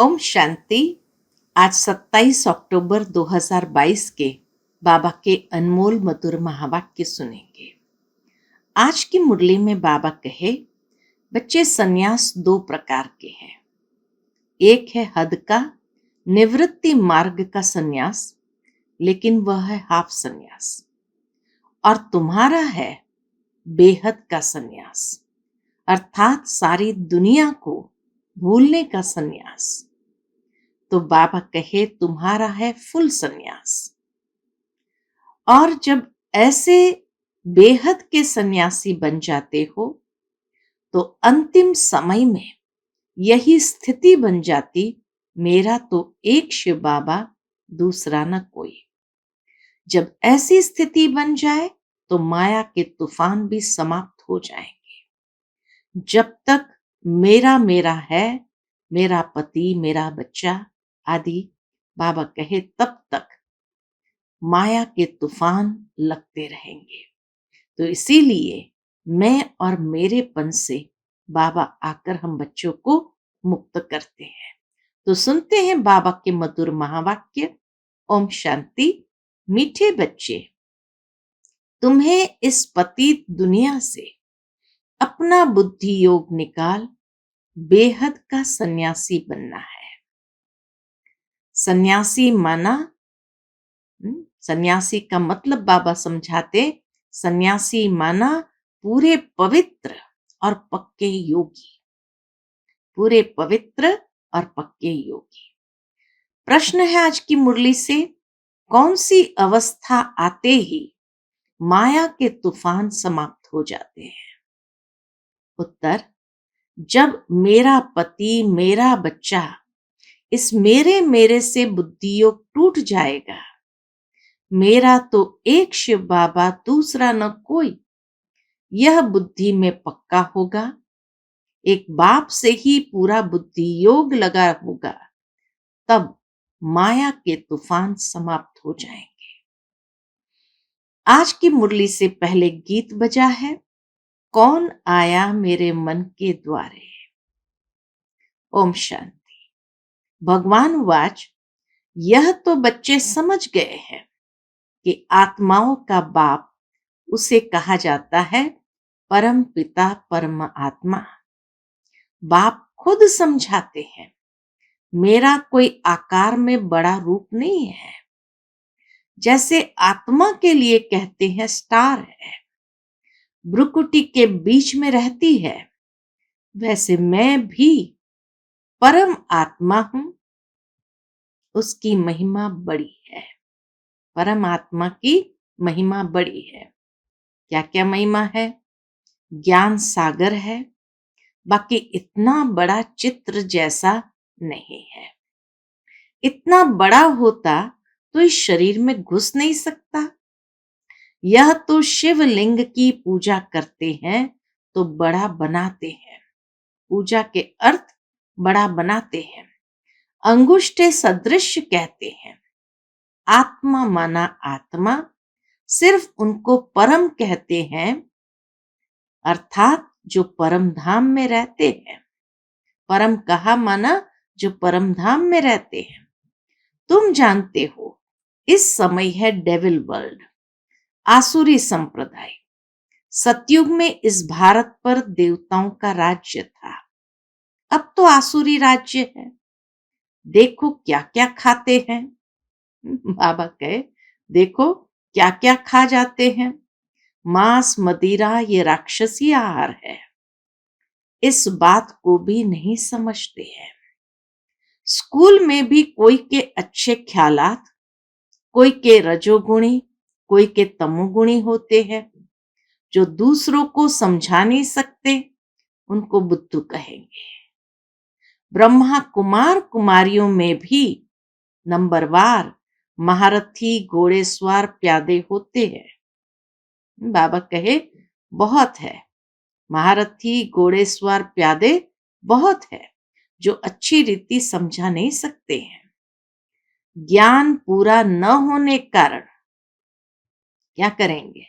ओम शांति। आज 27 अक्टूबर 2022 के बाबा के अनमोल मधुर महावाक्य सुनेंगे। आज की मुरली में बाबा कहे, बच्चे संन्यास दो प्रकार के हैं। एक है हद का निवृत्ति मार्ग का संन्यास, लेकिन वह है हाफ संन्यास। और तुम्हारा है बेहद का संन्यास, अर्थात सारी दुनिया को भूलने का संन्यास। तो बाबा कहे तुम्हारा है फुल संन्यास। और जब ऐसे बेहद के सन्यासी बन जाते हो तो अंतिम समय में यही स्थिति बन जाती, मेरा तो एक शिव बाबा, दूसरा न कोई। जब ऐसी स्थिति बन जाए तो माया के तूफान भी समाप्त हो जाएंगे। जब तक मेरा मेरा है, मेरा पति, मेरा बच्चा आदि बाबा कहे, तब तक माया के तूफान लगते रहेंगे। तो इसीलिए मैं और मेरेपन से बाबा आकर हम बच्चों को मुक्त करते हैं। तो सुनते हैं बाबा के मधुर महावाक्य। ओम शांति। मीठे बच्चे, तुम्हें इस पतित दुनिया से अपना बुद्धि योग निकाल बेहद का सन्यासी बनना है। सन्यासी माना, सन्यासी का मतलब बाबा समझाते, सन्यासी माना पूरे पवित्र और पक्के योगी। पूरे पवित्र और पक्के योगी। प्रश्न है आज की मुरली से, कौन सी अवस्था आते ही माया के तूफान समाप्त हो जाते हैं? उत्तर, जब मेरा पति, मेरा बच्चा, इस मेरे मेरे से बुद्धि योग टूट जाएगा। मेरा तो एक शिव बाबा, दूसरा न कोई, यह बुद्धि में पक्का होगा। एक बाप से ही पूरा बुद्धि योग लगा होगा, तब माया के तूफान समाप्त हो जाएंगे। आज की मुरली से पहले गीत बजा है, कौन आया मेरे मन के द्वारे। ओम शांति। भगवान वाच, यह तो बच्चे समझ गए हैं कि आत्माओं का बाप उसे कहा जाता है परम पिता, परम आत्मा। बाप खुद समझाते हैं, मेरा कोई आकार में बड़ा रूप नहीं है। जैसे आत्मा के लिए कहते हैं स्टार है, भ्रुकुटी के बीच में रहती है, वैसे मैं भी परम आत्मा हूं। उसकी महिमा बड़ी है। परम आत्मा की महिमा बड़ी है। क्या क्या महिमा है? ज्ञान सागर है, बाकी इतना बड़ा चित्र जैसा नहीं है। इतना बड़ा होता तो इस शरीर में घुस नहीं सकता। यह तो शिवलिंग की पूजा करते हैं तो बड़ा बनाते हैं। पूजा के अर्थ बड़ा बनाते हैं। अंगुष्ठे सदृश कहते हैं। आत्मा माना आत्मा, सिर्फ उनको परम कहते हैं, अर्थात जो परम धाम में रहते हैं। परम कहा माना जो परम धाम में रहते हैं। तुम जानते हो इस समय है डेविल वर्ल्ड, आसुरी संप्रदाय। सतयुग में इस भारत पर देवताओं का राज्य था, अब तो आसुरी राज्य है। देखो क्या क्या खाते हैं। बाबा कहे, देखो क्या क्या खा जाते हैं। मांस, मदिरा, ये राक्षसी आहार है। इस बात को भी नहीं समझते हैं। स्कूल में भी कोई के अच्छे ख्यालात, कोई के रजोगुणी, कोई के तमोगुणी होते हैं। जो दूसरों को समझा नहीं सकते, उनको बुद्धू कहेंगे। ब्रह्मा कुमार कुमारियों में भी नंबरवार महारथी, घोड़ेसवार, प्यादे होते हैं। बाबा कहे बहुत है, महारथी, घोड़ेसवार, प्यादे बहुत है, जो अच्छी रीति समझा नहीं सकते हैं। ज्ञान पूरा न होने कारण क्या करेंगे?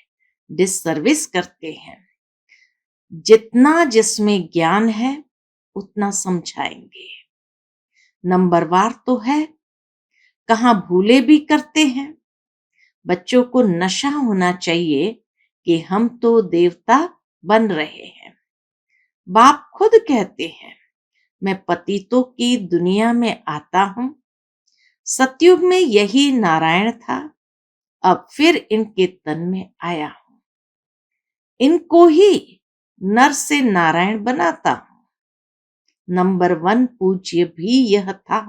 डिससर्विस करते हैं। जितना जिसमें ज्ञान है उतना समझाएंगे। नंबरवार तो है, कहाँ भूले भी करते हैं। बच्चों को नशा होना चाहिए कि हम तो देवता बन रहे हैं। बाप खुद कहते हैं, मैं पतितों की दुनिया में आता हूं। सतयुग में यही नारायण था, अब फिर इनके तन में आया हूं। इनको ही नर से नारायण बनाता हूं। नंबर 1 पूज्य भी यह था,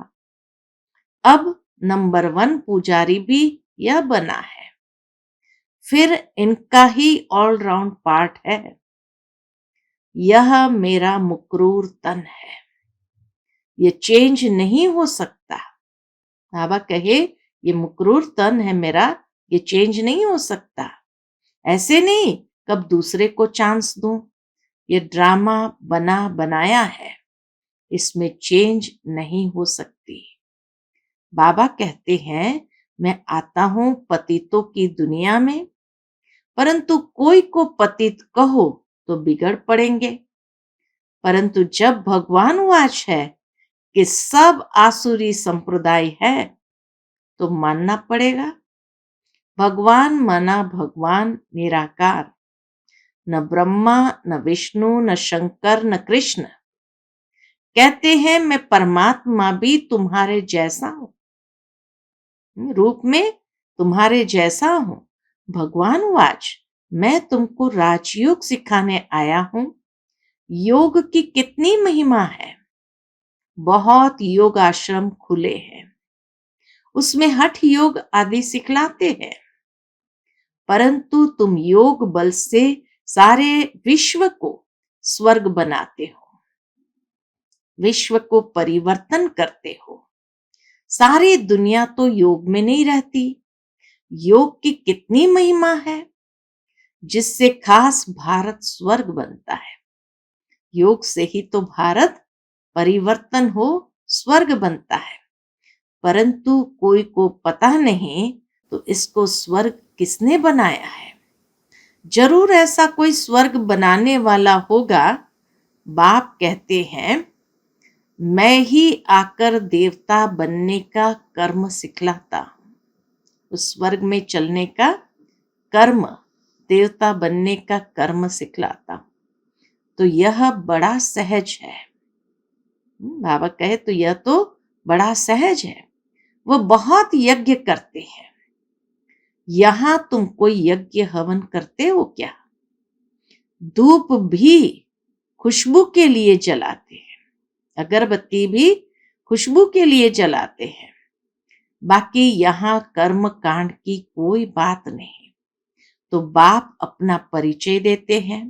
अब नंबर 1 पुजारी भी यह बना है। फिर इनका ही ऑलराउंड पार्ट है। यह मेरा मुकरूर तन है, ये चेंज नहीं हो सकता। बाबा कहे ये मुकरूर तन है मेरा, ये चेंज नहीं हो सकता। ऐसे नहीं कब दूसरे को चांस दूं, ये ड्रामा बना बनाया है, इसमें चेंज नहीं हो सकती। बाबा कहते हैं मैं आता हूं पतितों की दुनिया में, परंतु कोई को पतित कहो तो बिगड़ पड़ेंगे। परंतु जब भगवान वाच है कि सब आसुरी संप्रदाय है तो मानना पड़ेगा। भगवान माना भगवान निराकार, न ब्रह्मा न विष्णु न शंकर न कृष्ण। कहते हैं मैं परमात्मा भी तुम्हारे जैसा हूं, रूप में तुम्हारे जैसा हूं। भगवान वाच मैं तुमको राजयोग सिखाने आया हूं। योग की कितनी महिमा है, बहुत योग आश्रम खुले हैं, उसमें हठ योग आदि सिखलाते हैं। परंतु तुम योग बल से सारे विश्व को स्वर्ग बनाते हो, विश्व को परिवर्तन करते हो। सारी दुनिया तो योग में नहीं रहती। योग की कितनी महिमा है, जिससे खास भारत स्वर्ग बनता है। योग से ही तो भारत परिवर्तन हो स्वर्ग बनता है। परंतु कोई को पता नहीं तो इसको स्वर्ग किसने बनाया है। जरूर ऐसा कोई स्वर्ग बनाने वाला होगा। बाप कहते हैं मैं ही आकर देवता बनने का कर्म सिखलाता हूं। उस स्वर्ग में चलने का कर्म, देवता बनने का कर्म सिखलाता हूं। तो यह बड़ा सहज है। बाबा कहे तो यह तो बड़ा सहज है। वह बहुत यज्ञ करते हैं। यहां तुम कोई यज्ञ हवन करते हो क्या? धूप भी खुशबू के लिए जलाते हैं, अगरबत्ती भी खुशबू के लिए जलाते हैं। बाकी यहां कर्म कांड की कोई बात नहीं। तो बाप अपना परिचय देते हैं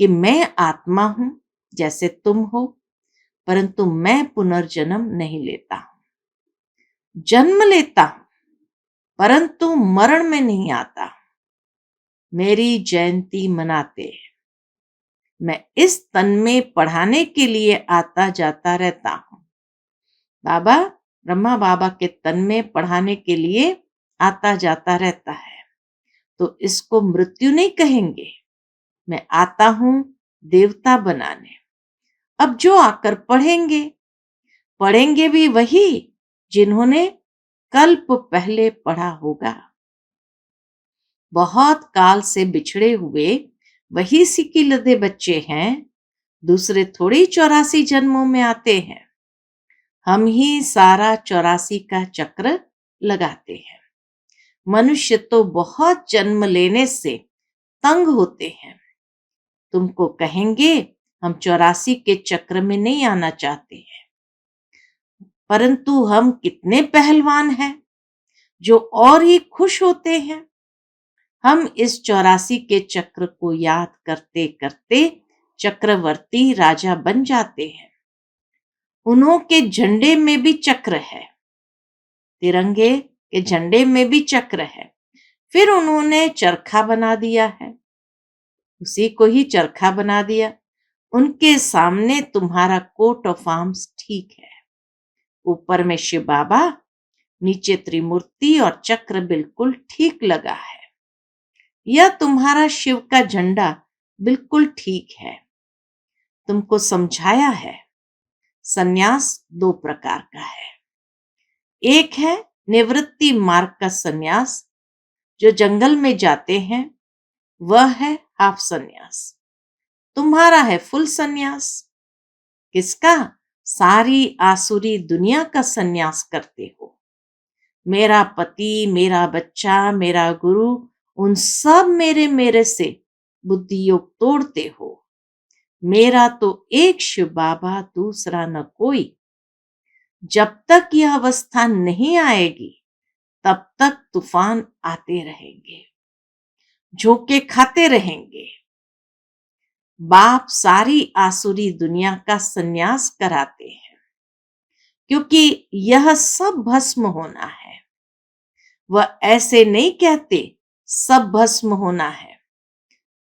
कि मैं आत्मा हूं जैसे तुम हो, परंतु मैं पुनर्जन्म नहीं लेता हूं। जन्म लेता हूं परंतु मरण में नहीं आता। मेरी जयंती मनाते हैं। मैं इस तन में पढ़ाने के लिए आता जाता रहता हूं। बाबा ब्रह्मा बाबा के तन में पढ़ाने के लिए आता जाता रहता है, तो इसको मृत्यु नहीं कहेंगे। मैं आता हूं देवता बनाने। अब जो आकर पढ़ेंगे, पढ़ेंगे भी वही जिन्होंने कल्प पहले पढ़ा होगा। बहुत काल से बिछड़े हुए वही सिक्की लदे बच्चे हैं। दूसरे थोड़ी 84 जन्मों में आते हैं। हम ही सारा 84 का चक्र लगाते हैं। मनुष्य तो बहुत जन्म लेने से तंग होते हैं। तुमको कहेंगे हम 84 के चक्र में नहीं आना चाहते हैं। परंतु हम कितने पहलवान हैं जो और ही खुश होते हैं। हम इस 84 के चक्र को याद करते करते चक्रवर्ती राजा बन जाते हैं। उन्हों के झंडे में भी चक्र है, तिरंगे के झंडे में भी चक्र है। फिर उन्होंने चरखा बना दिया है, उसी को ही चरखा बना दिया। उनके सामने तुम्हारा कोट ऑफ आर्म्स ठीक है। ऊपर में शिव बाबा, नीचे त्रिमूर्ति और चक्र बिल्कुल ठीक लगा है। यह तुम्हारा शिव का झंडा बिल्कुल ठीक है। तुमको समझाया है, सन्यास दो प्रकार का है। एक है निवृत्ति मार्ग का सन्यास, जो जंगल में जाते हैं, वह है हाफ सन्यास। तुम्हारा है फुल सन्यास। किसका? सारी आसुरी दुनिया का सन्यास करते हो। मेरा पति, मेरा बच्चा, मेरा गुरु, उन सब मेरे मेरे से बुद्धि योग तोड़ते हो। मेरा तो एक शिव बाबा, दूसरा न कोई। जब तक यह अवस्था नहीं आएगी, तब तक तूफान आते रहेंगे, झोंके खाते रहेंगे। बाप सारी आसुरी दुनिया का सन्यास कराते हैं, क्योंकि यह सब भस्म होना है। वह ऐसे नहीं कहते सब भस्म होना है।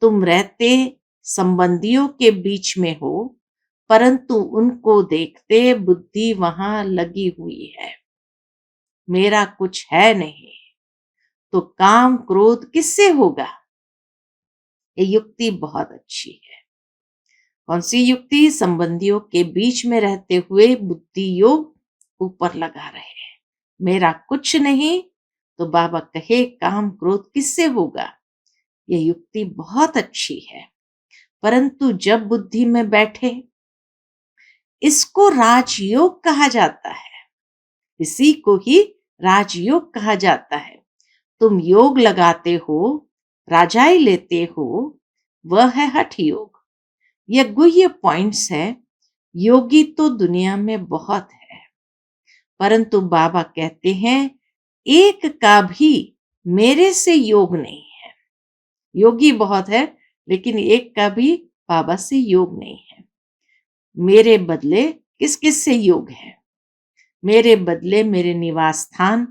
तुम रहते संबंधियों के बीच में हो, परंतु उनको देखते बुद्धि वहां लगी हुई है। मेरा कुछ है नहीं, तो काम क्रोध किससे होगा? ये युक्ति बहुत अच्छी है। कौन सी युक्ति? संबंधियों के बीच में रहते हुए बुद्धि योग ऊपर लगा रहे हैं। मेरा कुछ नहीं, तो बाबा कहे काम क्रोध किससे होगा? ये युक्ति बहुत अच्छी है। परंतु जब बुद्धि में बैठे, इसको राजयोग कहा जाता है। इसी को ही राजयोग कहा जाता है। तुम योग लगाते हो, राजाई लेते हो, वह है हठ योग। यह गुह्य पॉइंट्स है। योगी तो दुनिया में बहुत है, परंतु बाबा कहते हैं एक का भी मेरे से योग नहीं है। योगी बहुत है, लेकिन एक का भी बाबा से योग नहीं है। मेरे बदले किस किस से योग है? मेरे बदले मेरे निवास स्थान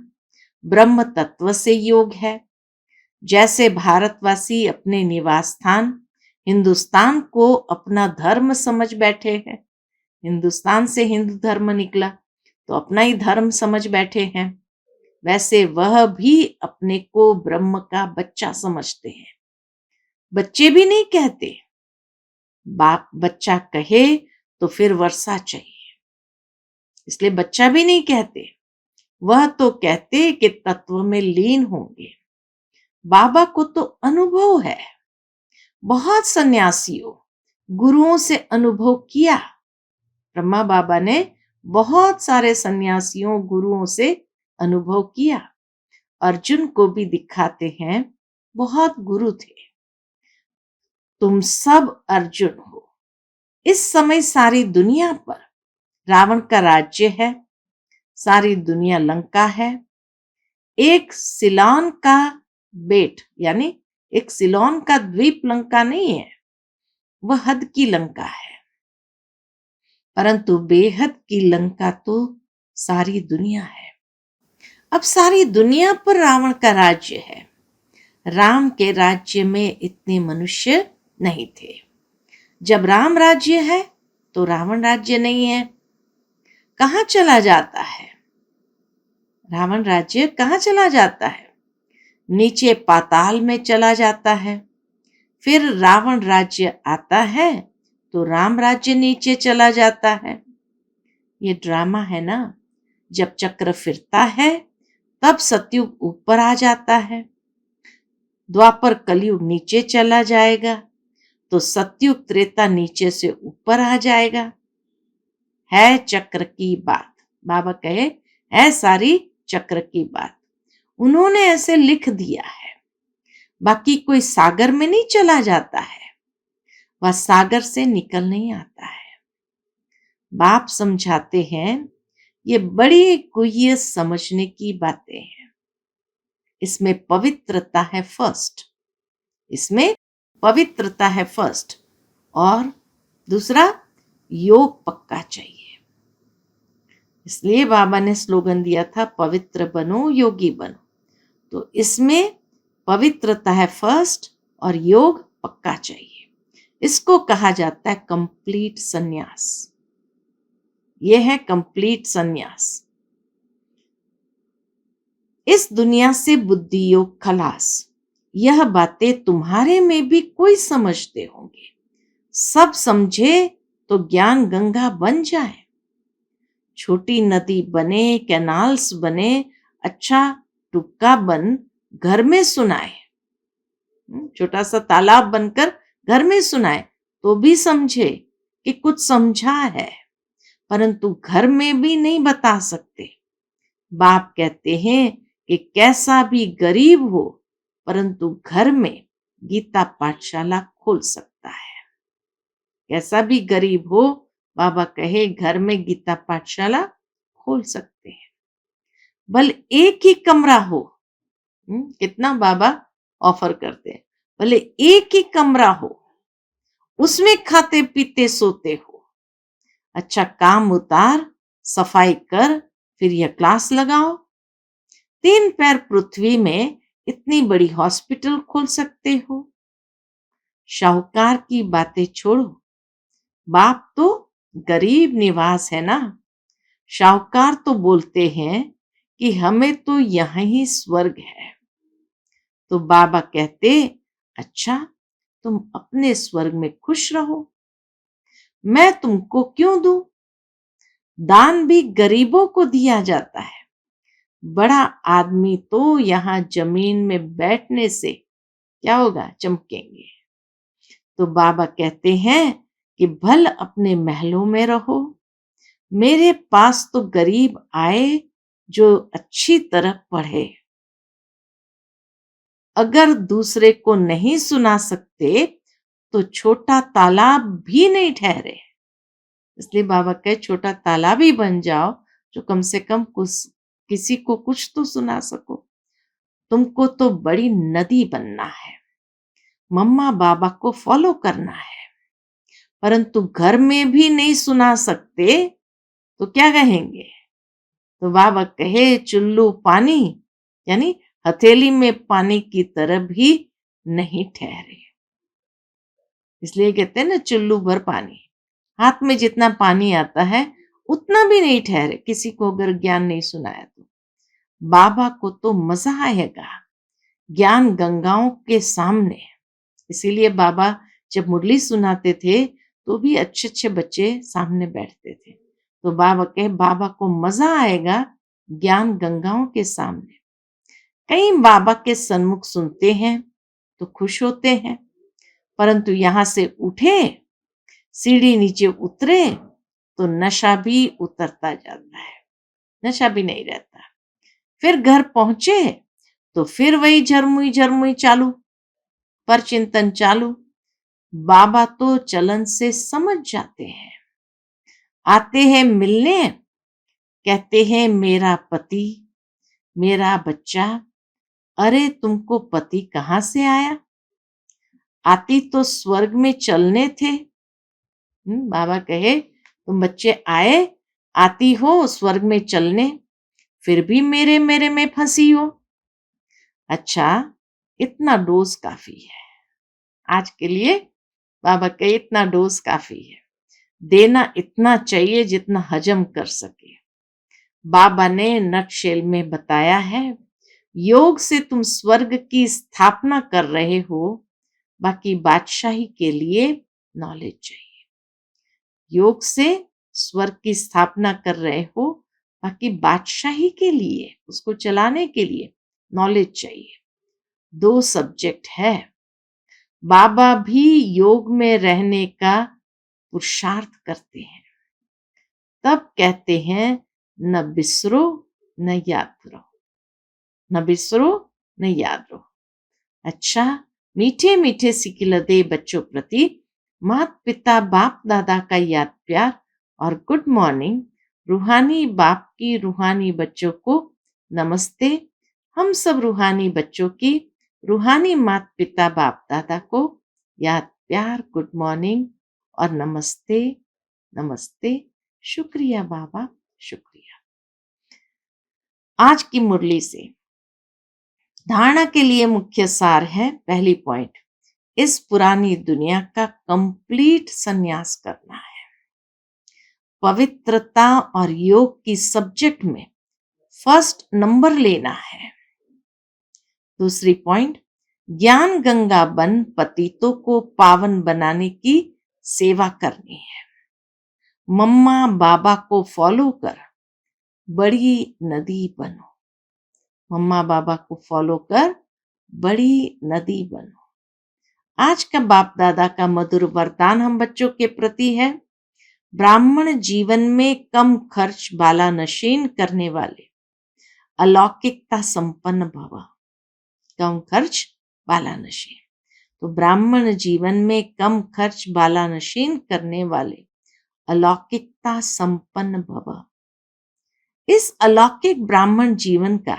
ब्रह्म तत्व से योग है। जैसे भारतवासी अपने निवास स्थान हिंदुस्तान को अपना धर्म समझ बैठे हैं, हिंदुस्तान से हिंदू धर्म निकला तो अपना ही धर्म समझ बैठे हैं, वैसे वह भी अपने को ब्रह्म का बच्चा समझते हैं। बच्चे भी नहीं कहते। बाप बच्चा कहे तो फिर वर्षा चाहिए, इसलिए बच्चा भी नहीं कहते। वह तो कहते कि तत्व में लीन होंगे। बाबा को तो अनुभव है। बहुत सन्यासियों, गुरुओं से अनुभव किया। ब्रह्मा बाबा ने बहुत सारे सन्यासियों, गुरुओं से अनुभव किया। अर्जुन को भी दिखाते हैं बहुत गुरु थे। तुम सब अर्जुन हो। इस समय सारी दुनिया पर रावण का राज्य है, सारी दुनिया लंका है। एक सिलोन का बेट, यानी एक सिलोन का द्वीप लंका नहीं है, वह हद की लंका है। परंतु बेहद की लंका तो सारी दुनिया है। अब सारी दुनिया पर रावण का राज्य है। राम के राज्य में इतने मनुष्य नहीं थे। जब राम राज्य है तो रावण राज्य नहीं है। कहां चला जाता है रावण राज्य? कहां चला जाता है? नीचे पाताल में चला जाता है। फिर रावण राज्य आता है तो राम राज्य नीचे चला जाता है। ये ड्रामा है ना। जब चक्र फिरता है तब सतयुग ऊपर आ जाता है, द्वापर कलयुग नीचे चला जाएगा, तो सतयुग त्रेता नीचे से ऊपर आ जाएगा। है चक्र की बात। बाबा कहे है सारी चक्र की बात। उन्होंने ऐसे लिख दिया है। बाकी कोई सागर में नहीं चला जाता है, वह सागर से निकल नहीं आता है। बाप समझाते हैं, ये बड़ी गुह्य समझने की बातें हैं। इसमें पवित्रता है फर्स्ट, इसमें पवित्रता है फर्स्ट, और दूसरा योग पक्का चाहिए। इसलिए बाबा ने स्लोगन दिया था, पवित्र बनो योगी बनो। तो इसमें पवित्रता है फर्स्ट और योग पक्का चाहिए। इसको कहा जाता है कंप्लीट सन्यास। यह है कंप्लीट सन्यास। इस दुनिया से बुद्धि योग खलास। यह बातें तुम्हारे में भी कोई समझते होंगे। सब समझे तो ज्ञान गंगा बन जाए। छोटी नदी बने, कैनाल्स बने, अच्छा तुक्का बन घर में सुनाए, छोटा सा तालाब बनकर घर में सुनाए तो भी समझे कि कुछ समझा है, परंतु घर में भी नहीं बता सकते। बाप कहते हैं कि कैसा भी गरीब हो परंतु घर में गीता पाठशाला खोल सकता है। कैसा भी गरीब हो, बाबा कहे घर में गीता पाठशाला खोल सकते हैं। भले एक ही कमरा हो, कितना बाबा ऑफर करते हैं, भले एक ही कमरा हो, उसमें खाते पीते सोते हो, अच्छा काम उतार, सफाई कर, फिर यह क्लास लगाओ। 3 पैर पृथ्वी में इतनी बड़ी हॉस्पिटल खोल सकते हो। शाहूकार की बातें छोड़ो, बाप तो गरीब निवास है ना। शाहूकार तो बोलते हैं कि हमें तो यहाँ ही स्वर्ग है। तो बाबा कहते, अच्छा तुम अपने स्वर्ग में खुश रहो, मैं तुमको क्यों दूं? दान भी गरीबों को दिया जाता है। बड़ा आदमी तो यहाँ जमीन में बैठने से क्या होगा, चमकेंगे। तो बाबा कहते हैं कि भल अपने महलों में रहो, मेरे पास तो गरीब आए जो अच्छी तरह पढ़े। अगर दूसरे को नहीं सुना सकते तो छोटा तालाब भी नहीं ठहरे। इसलिए बाबा कहे छोटा तालाब ही बन जाओ जो कम से कम कुछ किसी को कुछ तो सुना सको। तुमको तो बड़ी नदी बनना है, मम्मा बाबा को फॉलो करना है, परंतु घर में भी नहीं सुना सकते तो क्या कहेंगे? तो बाबा कहे चुल्लू पानी, यानी हथेली में पानी की तरह भी नहीं ठहरे। इसलिए कहते हैं ना चुल्लू भर पानी, हाथ में जितना पानी आता है उतना भी नहीं ठहरे किसी को अगर ज्ञान नहीं सुनाया तो। बाबा को तो मजा आएगा ज्ञान गंगाओं के सामने। इसीलिए बाबा जब मुरली सुनाते थे तो भी अच्छे अच्छे बच्चे सामने बैठते थे। तो बाबा कहे बाबा को मजा आएगा ज्ञान गंगाओं के सामने। कई बाबा के सन्मुख सुनते हैं तो खुश होते हैं, परंतु यहां से उठे, सीढ़ी नीचे उतरे तो नशा भी उतरता जाता है, नशा भी नहीं रहता। फिर घर पहुंचे तो फिर वही झरमुई झरमुई चालू, पर चिंतन चालू। बाबा तो चलन से समझ जाते हैं, आते हैं मिलने, कहते हैं मेरा पति, मेरा बच्चा। अरे तुमको पति कहां से आया? आती तो स्वर्ग में चलने थे। बाबा कहे तुम बच्चे आए, आती हो स्वर्ग में चलने, फिर भी मेरे मेरे में फंसी हो। अच्छा इतना डोज काफी है आज के लिए। बाबा कहे इतना डोज काफी है, देना इतना चाहिए जितना हजम कर सके। बाबा ने नटशेल में बताया है, योग से तुम स्वर्ग की स्थापना कर रहे हो, बाकी बादशाही के लिए नॉलेज चाहिए। योग से स्वर्ग की स्थापना कर रहे हो, बाकी बादशाही के लिए, उसको चलाने के लिए नॉलेज चाहिए। 2 सब्जेक्ट है। बाबा भी योग में रहने का पुरुषार्थ करते हैं, तब कहते हैं न बिसरो न याद रहो, न बिसरो न याद रहो। अच्छा मीठे मीठे सिकिलदे बच्चों प्रति माता पिता बाप दादा का याद प्यार और गुड मॉर्निंग। रूहानी बाप की रूहानी बच्चों को नमस्ते। हम सब रूहानी बच्चों की रूहानी माता पिता बाप दादा को याद प्यार, गुड मॉर्निंग और नमस्ते नमस्ते। शुक्रिया बाबा, शुक्रिया। आज की मुरली से धारणा के लिए मुख्य सार है, पहली पॉइंट, इस पुरानी दुनिया का कंप्लीट संन्यास करना है। पवित्रता और योग की सब्जेक्ट में फर्स्ट नंबर लेना है। दूसरी पॉइंट, ज्ञान गंगा बन पतितों को पावन बनाने की सेवा करनी है। मम्मा बाबा को फॉलो कर बड़ी नदी बनो। मम्मा बाबा को फॉलो कर बड़ी नदी बनो। आज का बाप दादा का मधुर वरदान हम बच्चों के प्रति है, ब्राह्मण जीवन में कम खर्च बाला नशीन करने वाले अलौकिकता संपन्न भव। कम खर्च बाला नशीन, तो ब्राह्मण जीवन में कम खर्च बाला नशीन करने वाले अलौकिकता संपन्न भव। इस अलौकिक ब्राह्मण जीवन का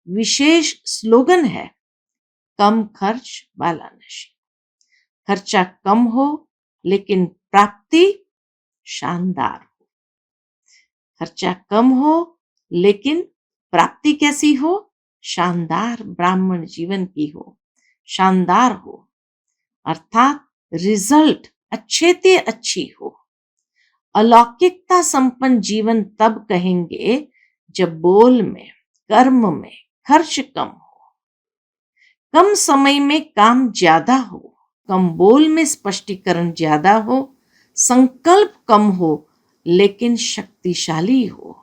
विशेष स्लोगन है, कम खर्च बाला नशीन। खर्चा कम हो लेकिन प्राप्ति शानदार हो। खर्चा कम हो लेकिन प्राप्ति कैसी हो? शानदार ब्राह्मण जीवन की हो, शानदार हो, अर्थात रिजल्ट अच्छे ते अच्छी हो। अलौकिकता संपन्न जीवन तब कहेंगे जब बोल में, कर्म में खर्च कम हो, कम समय में काम ज्यादा हो, कम बोल में स्पष्टीकरण ज्यादा हो, संकल्प कम हो लेकिन शक्तिशाली हो।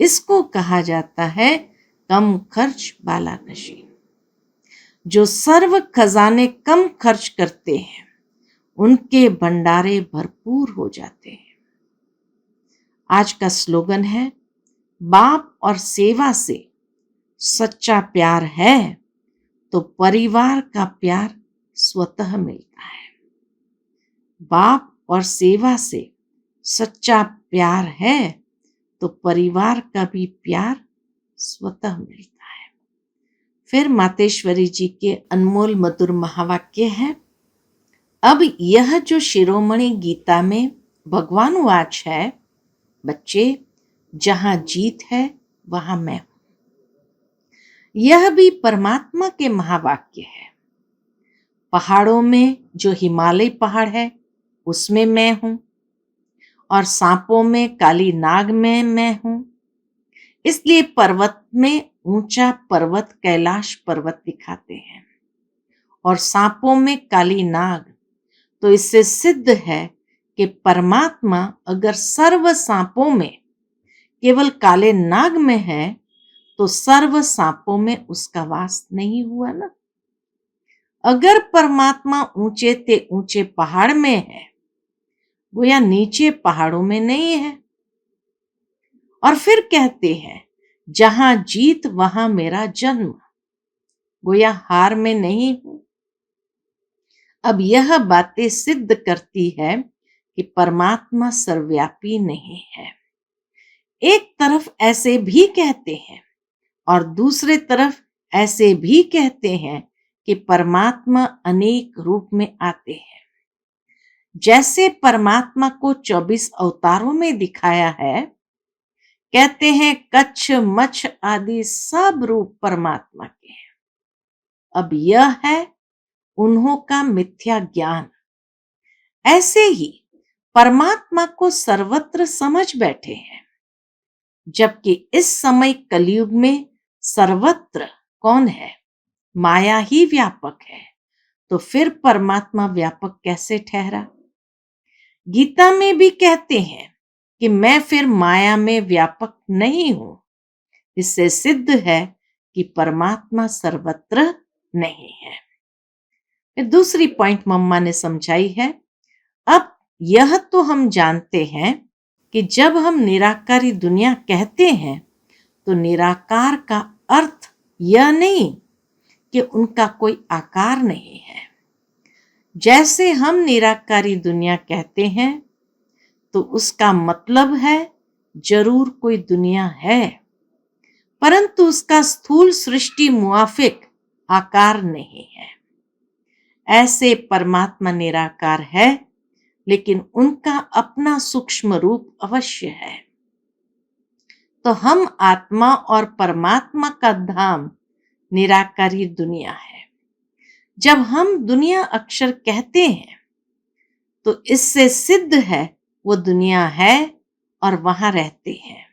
इसको कहा जाता है कम खर्च बाला नशीन। जो सर्व खजाने कम खर्च करते हैं उनके भंडारे भरपूर हो जाते हैं। आज का स्लोगन है, बाप और सेवा से सच्चा प्यार है तो परिवार का प्यार स्वतः मिलता है। बाप और सेवा से सच्चा प्यार है तो परिवार का भी प्यार स्वतः मिलता है। फिर मातेश्वरी जी के अनमोल मधुर महावाक्य है। अब यह जो शिरोमणि गीता में भगवान वाच है, बच्चे जहां जीत है वहां मैं हूं। यह भी परमात्मा के महावाक्य है। पहाड़ों में जो हिमालय पहाड़ है उसमें मैं हूं, और सांपों में काली नाग में मैं हूं। इसलिए पर्वत में ऊंचा पर्वत कैलाश पर्वत दिखाते हैं, और सांपों में काली नाग। तो इससे सिद्ध है कि परमात्मा अगर सर्व सांपों में केवल काले नाग में है तो सर्व सांपों में उसका वास नहीं हुआ ना। अगर परमात्मा ऊंचे ते ऊंचे पहाड़ में है, गोया नीचे पहाड़ों में नहीं है। और फिर कहते हैं, जहां जीत वहां मेरा जन्म, गोया हार में नहीं हूं। अब यह बातें सिद्ध करती है कि परमात्मा सर्वव्यापी नहीं है। एक तरफ ऐसे भी कहते हैं और दूसरे तरफ ऐसे भी कहते हैं कि परमात्मा अनेक रूप में आते हैं। जैसे परमात्मा को 24 अवतारों में दिखाया है, कहते हैं कच्छ मच्छ आदि सब रूप परमात्मा के हैं। अब यह है उन्हों का मिथ्या ज्ञान। ऐसे ही परमात्मा को सर्वत्र समझ बैठे हैं, जबकि इस समय कलयुग में सर्वत्र कौन है? माया ही व्यापक है। तो फिर परमात्मा व्यापक कैसे ठहरा? गीता में भी कहते हैं कि मैं फिर माया में व्यापक नहीं हूं। इससे सिद्ध है कि परमात्मा सर्वत्र नहीं है। फिर दूसरी पॉइंट मम्मा ने समझाई है। अब यह तो हम जानते हैं कि जब हम निराकारी दुनिया कहते हैं तो निराकार का अर्थ यह नहीं कि उनका कोई आकार नहीं है। जैसे हम निराकारी दुनिया कहते हैं तो उसका मतलब है जरूर कोई दुनिया है, परंतु उसका स्थूल सृष्टि मुआफिक आकार नहीं है। ऐसे परमात्मा निराकार है, लेकिन उनका अपना सूक्ष्म रूप अवश्य है। तो हम आत्मा और परमात्मा का धाम निराकारी दुनिया है। जब हम दुनिया अक्षर कहते हैं तो इससे सिद्ध है वो दुनिया है और वहां रहते हैं,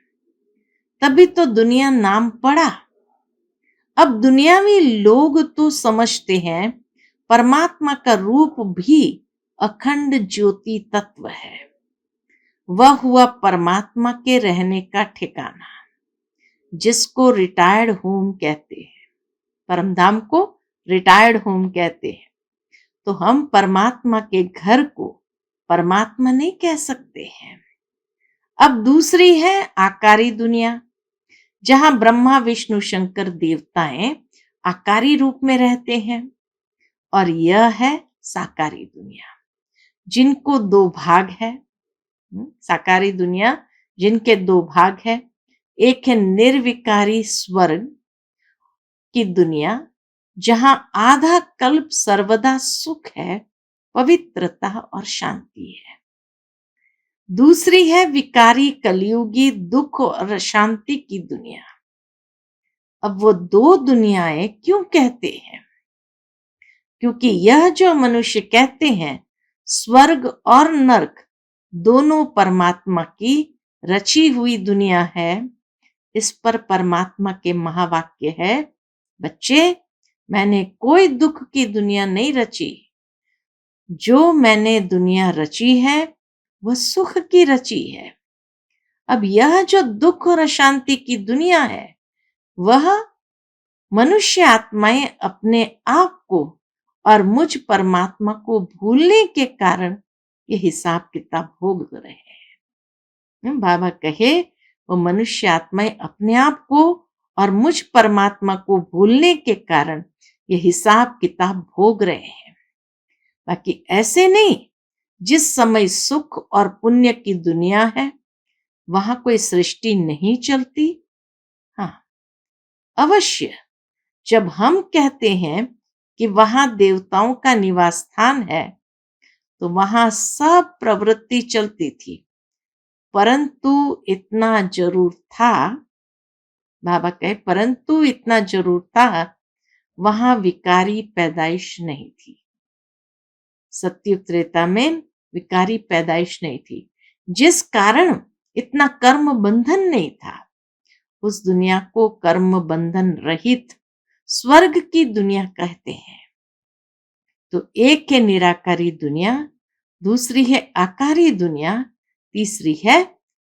तभी तो दुनिया नाम पड़ा। अब दुनियावी लोग तो समझते हैं परमात्मा का रूप भी अखंड ज्योति तत्व है, वह हुआ परमात्मा के रहने का ठिकाना। जिसको रिटायर्ड होम कहते हैं, परमधाम को रिटायर्ड होम कहते हैं, तो हम परमात्मा के घर को परमात्मा नहीं कह सकते हैं। अब दूसरी है आकारी दुनिया, जहां ब्रह्मा विष्णु शंकर देवताएं आकारी रूप में रहते हैं, और यह है साकारी दुनिया, जिनको दो भाग है। साकारी दुनिया जिनके दो भाग है, एक है निर्विकारी स्वर्ग की दुनिया, जहां आधा कल्प सर्वदा सुख है, पवित्रता और शांति है। दूसरी है विकारी कलयुगी दुख और शांति की दुनिया। अब वो दो दुनियाएं क्यों कहते हैं? क्योंकि यह जो मनुष्य कहते हैं स्वर्ग और नरक दोनों परमात्मा की रची हुई दुनिया है, इस पर परमात्मा के महावाक्य है, बच्चे मैंने कोई दुख की दुनिया नहीं रची, जो मैंने दुनिया रची है वह सुख की रची है। अब यह जो दुख और अशांति की दुनिया है, वह मनुष्य आत्माएं अपने आप को और मुझ परमात्मा को भूलने के कारण ये हिसाब किताब भोग रहे हैं। बाबा कहे वो मनुष्य आत्माएं अपने आप को और मुझ परमात्मा को भूलने के कारण ये हिसाब किताब भोग रहे हैं। बाकी ऐसे नहीं, जिस समय सुख और पुण्य की दुनिया है वहां कोई सृष्टि नहीं चलती। हाँ, अवश्य जब हम कहते हैं कि वहां देवताओं का निवास स्थान है, तो वहां सब प्रवृत्ति चलती थी, परंतु इतना जरूर था, बाबा कहे परंतु इतना जरूर था, वहां विकारी पैदाइश नहीं थी। सत्युग त्रेता में विकारी पैदाइश नहीं थी, जिस कारण इतना कर्म बंधन नहीं था। उस दुनिया को कर्म बंधन रहित स्वर्ग की दुनिया कहते हैं। तो एक है निराकारी दुनिया, दूसरी है आकारी दुनिया, तीसरी है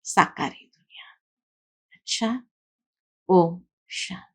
साकारी दुनिया। अच्छा, ओम शांति।